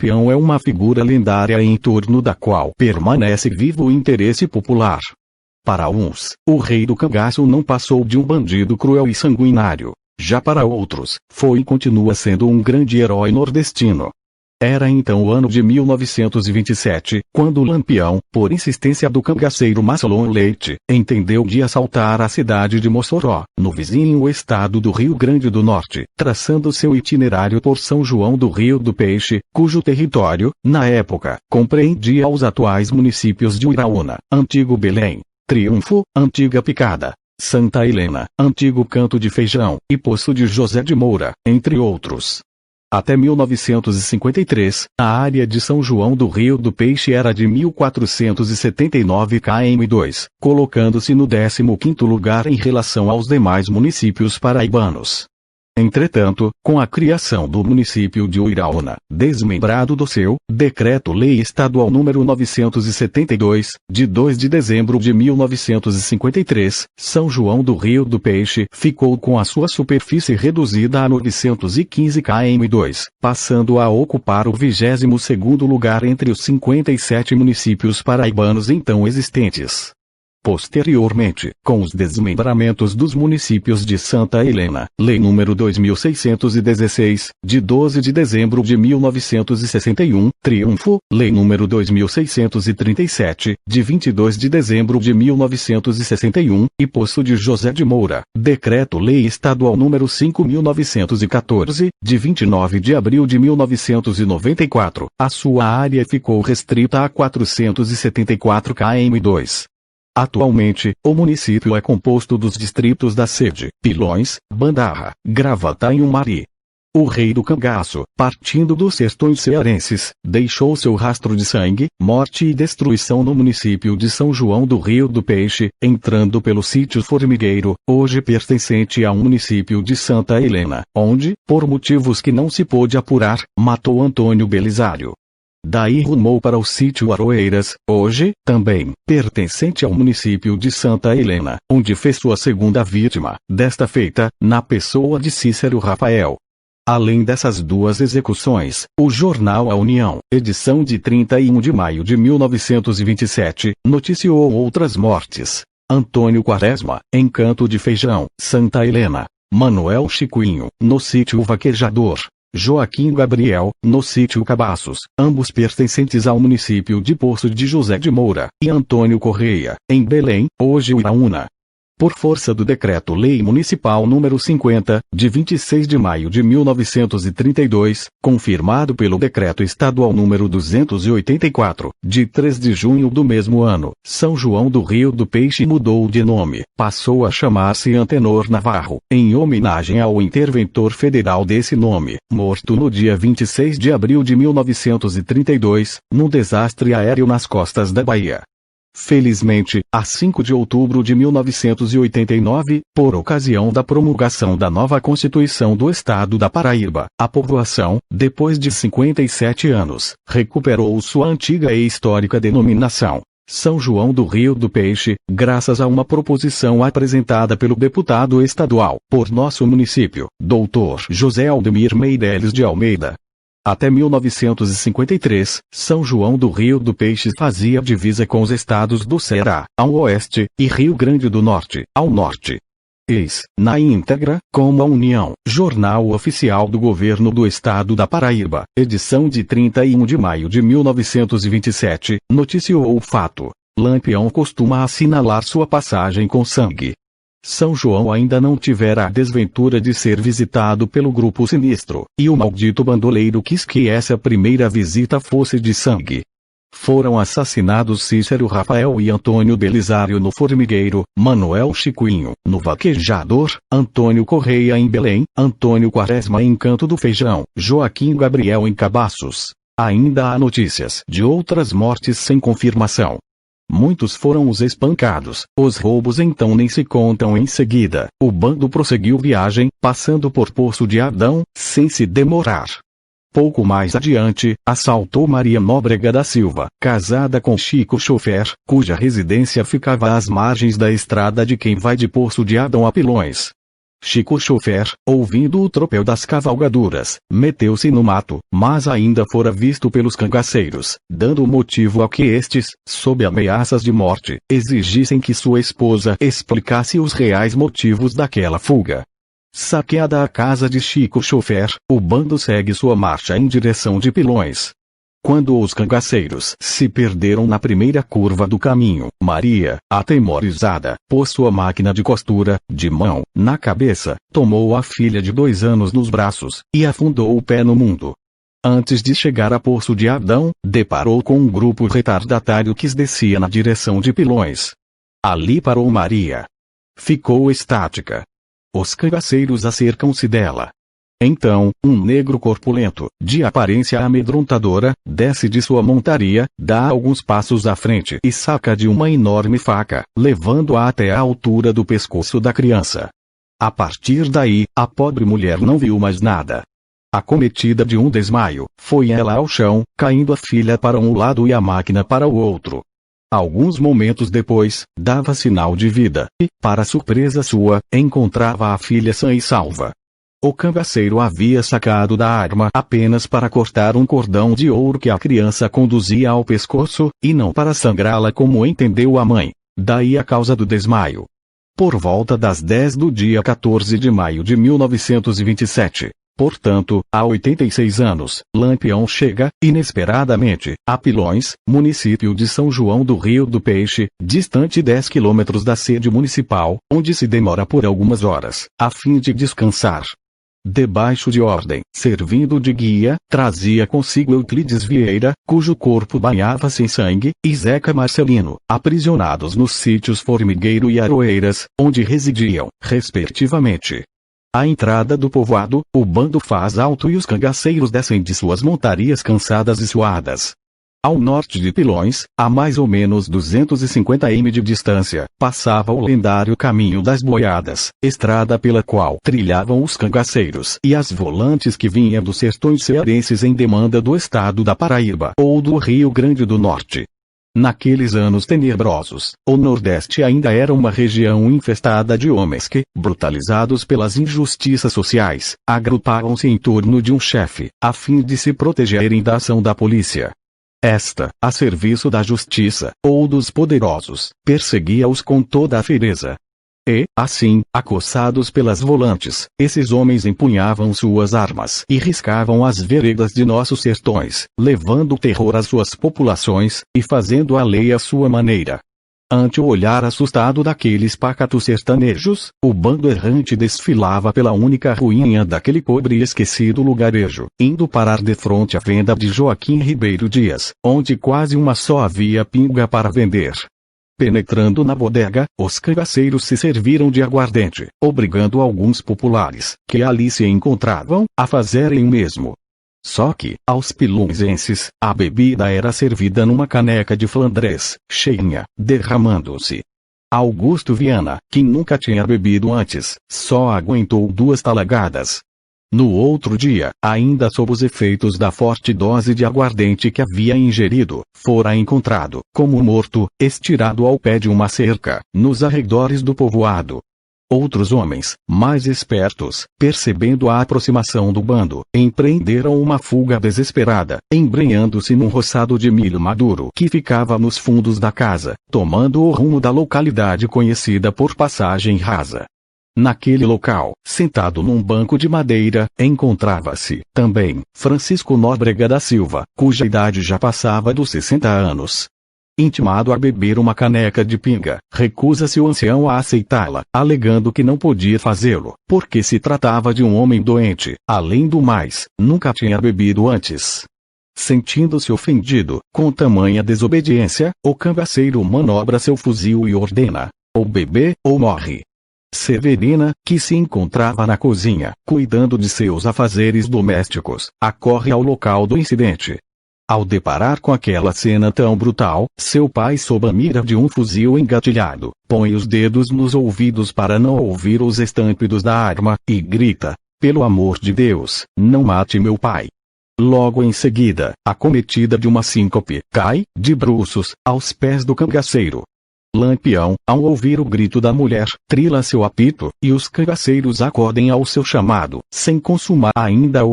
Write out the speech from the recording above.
Lampião é uma figura lendária em torno da qual permanece vivo o interesse popular. Para uns, o rei do cangaço não passou de um bandido cruel e sanguinário. Já para outros, foi e continua sendo um grande herói nordestino. Era então o ano de 1927, quando Lampião, por insistência do cangaceiro Marcelon Leite, entendeu de assaltar a cidade de Mossoró, no vizinho estado do Rio Grande do Norte, traçando seu itinerário por São João do Rio do Peixe, cujo território, na época, compreendia os atuais municípios de Uiraúna, antigo Belém, Triunfo, antiga Picada, Santa Helena, antigo Canto de Feijão, e Poço de José de Moura, entre outros. Até 1953, a área de São João do Rio do Peixe era de 1.479 km², colocando-se no 15º lugar em relação aos demais municípios paraibanos. Entretanto, com a criação do município de Uiraúna, desmembrado do seu Decreto-Lei Estadual número 972, de 2 de dezembro de 1953, São João do Rio do Peixe ficou com a sua superfície reduzida a 915 km², passando a ocupar o 22º lugar entre os 57 municípios paraibanos então existentes. Posteriormente, com os desmembramentos dos municípios de Santa Helena, Lei nº 2616, de 12 de dezembro de 1961, Triunfo, Lei nº 2637, de 22 de dezembro de 1961, e Poço de José de Moura, Decreto-Lei Estadual nº 5.914, de 29 de abril de 1994, a sua área ficou restrita a 474 km². Atualmente, o município é composto dos distritos da Sede, Pilões, Bandarra, Gravataí e Umari. O rei do cangaço, partindo dos sertões cearenses, deixou seu rastro de sangue, morte e destruição no município de São João do Rio do Peixe, entrando pelo sítio Formigueiro, hoje pertencente ao município de Santa Helena, onde, por motivos que não se pôde apurar, matou Antônio Belisário. Daí rumou para o sítio Aroeiras, hoje, também, pertencente ao município de Santa Helena, onde fez sua segunda vítima, desta feita, na pessoa de Cícero Rafael. Além dessas duas execuções, o jornal A União, edição de 31 de maio de 1927, noticiou outras mortes. Antônio Quaresma, em Canto de Feijão, Santa Helena. Manuel Chiquinho, no sítio Vaquejador. Joaquim Gabriel, no sítio Cabaços, ambos pertencentes ao município de Poço de José de Moura, e Antônio Correia, em Belém, hoje Uiraúna. Por força do Decreto-Lei Municipal número 50, de 26 de maio de 1932, confirmado pelo Decreto Estadual número 284, de 3 de junho do mesmo ano, São João do Rio do Peixe mudou de nome, passou a chamar-se Antenor Navarro, em homenagem ao interventor federal desse nome, morto no dia 26 de abril de 1932, num desastre aéreo nas costas da Bahia. Felizmente, a 5 de outubro de 1989, por ocasião da promulgação da nova Constituição do Estado da Paraíba, a população, depois de 57 anos, recuperou sua antiga e histórica denominação, São João do Rio do Peixe, graças a uma proposição apresentada pelo deputado estadual, por nosso município, Dr. José Aldemir Meireles de Almeida. Até 1953, São João do Rio do Peixe fazia divisa com os estados do Ceará, ao oeste, e Rio Grande do Norte, ao norte. Eis, na íntegra, como a União, jornal oficial do governo do estado da Paraíba, edição de 31 de maio de 1927, noticiou o fato. Lampião costuma assinalar sua passagem com sangue. São João ainda não tivera a desventura de ser visitado pelo grupo sinistro, e o maldito bandoleiro quis que essa primeira visita fosse de sangue. Foram assassinados Cícero Rafael e Antônio Belisário no Formigueiro, Manuel Chiquinho, no Vaquejador, Antônio Correia em Belém, Antônio Quaresma em Canto do Feijão, Joaquim Gabriel em Cabaços. Ainda há notícias de outras mortes sem confirmação. Muitos foram os espancados, os roubos então nem se contam em seguida. O bando prosseguiu viagem, passando por Poço de Adão, sem se demorar. Pouco mais adiante, assaltou Maria Nóbrega da Silva, casada com Chico Chofer, cuja residência ficava às margens da estrada de quem vai de Poço de Adão a Pilões. Chico chofer, ouvindo o tropel das cavalgaduras, meteu-se no mato, mas ainda fora visto pelos cangaceiros, dando motivo a que estes, sob ameaças de morte, exigissem que sua esposa explicasse os reais motivos daquela fuga. Saqueada a casa de Chico chofer, o bando segue sua marcha em direção de Pilões. Quando os cangaceiros se perderam na primeira curva do caminho, Maria, atemorizada, pôs sua máquina de costura, de mão, na cabeça, tomou a filha de 2 anos nos braços, e afundou o pé no mundo. Antes de chegar a Poço de Adão, deparou com um grupo retardatário que descia na direção de Pilões. Ali parou Maria. Ficou estática. Os cangaceiros acercam-se dela. Então, um negro corpulento, de aparência amedrontadora, desce de sua montaria, dá alguns passos à frente e saca de uma enorme faca, levando-a até a altura do pescoço da criança. A partir daí, a pobre mulher não viu mais nada. Acometida de um desmaio, foi ela ao chão, caindo a filha para um lado e a máquina para o outro. Alguns momentos depois, dava sinal de vida, e, para surpresa sua, encontrava a filha sã e salva. O cangaceiro havia sacado da arma apenas para cortar um cordão de ouro que a criança conduzia ao pescoço, e não para sangrá-la como entendeu a mãe. Daí a causa do desmaio. Por volta das 10 do dia 14 de maio de 1927, portanto, há 86 anos, Lampião chega, inesperadamente, a Pilões, município de São João do Rio do Peixe, distante 10 quilômetros da sede municipal, onde se demora por algumas horas, a fim de descansar. Debaixo de ordem, servindo de guia, trazia consigo Euclides Vieira, cujo corpo banhava-se em sangue, e Zeca Marcelino, aprisionados nos sítios Formigueiro e Aroeiras, onde residiam, respectivamente. À entrada do povoado, o bando faz alto e os cangaceiros descem de suas montarias cansadas e suadas. Ao norte de Pilões, a mais ou menos 250 m de distância, passava o lendário Caminho das Boiadas, estrada pela qual trilhavam os cangaceiros e as volantes que vinham dos sertões cearenses em demanda do estado da Paraíba ou do Rio Grande do Norte. Naqueles anos tenebrosos, o Nordeste ainda era uma região infestada de homens que, brutalizados pelas injustiças sociais, agrupavam-se em torno de um chefe, a fim de se protegerem da ação da polícia. Esta, a serviço da justiça, ou dos poderosos, perseguia-os com toda a fereza. E, assim, acossados pelas volantes, esses homens empunhavam suas armas e riscavam as veredas de nossos sertões, levando terror às suas populações, e fazendo a lei à sua maneira. Ante o olhar assustado daqueles pacatos sertanejos, o bando errante desfilava pela única ruína daquele pobre e esquecido lugarejo, indo parar defronte à venda de Joaquim Ribeiro Dias, onde quase uma só havia pinga para vender. Penetrando na bodega, os cangaceiros se serviram de aguardente, obrigando alguns populares, que ali se encontravam, a fazerem o mesmo. Só que, aos pilonzenses, a bebida era servida numa caneca de Flandres, cheinha, derramando-se. Augusto Viana, que nunca tinha bebido antes, só aguentou 2 talagadas. No outro dia, ainda sob os efeitos da forte dose de aguardente que havia ingerido, fora encontrado, como morto, estirado ao pé de uma cerca, nos arredores do povoado. Outros homens, mais espertos, percebendo a aproximação do bando, empreenderam uma fuga desesperada, embrenhando-se num roçado de milho maduro que ficava nos fundos da casa, tomando o rumo da localidade conhecida por Passagem Rasa. Naquele local, sentado num banco de madeira, encontrava-se, também, Francisco Nóbrega da Silva, cuja idade já passava dos 60 anos. Intimado a beber uma caneca de pinga, recusa-se o ancião a aceitá-la, alegando que não podia fazê-lo, porque se tratava de um homem doente, além do mais, nunca tinha bebido antes. Sentindo-se ofendido, com tamanha desobediência, o cangaceiro manobra seu fuzil e ordena: ou bebê, ou morre. Severina, que se encontrava na cozinha, cuidando de seus afazeres domésticos, acorre ao local do incidente. Ao deparar com aquela cena tão brutal, seu pai, sob a mira de um fuzil engatilhado, põe os dedos nos ouvidos para não ouvir os estampidos da arma, e grita: "Pelo amor de Deus, não mate meu pai!" Logo em seguida, acometida de uma síncope, cai, de bruços, aos pés do cangaceiro. Lampião, ao ouvir o grito da mulher, trila seu apito, e os cangaceiros acodem ao seu chamado, sem consumar ainda o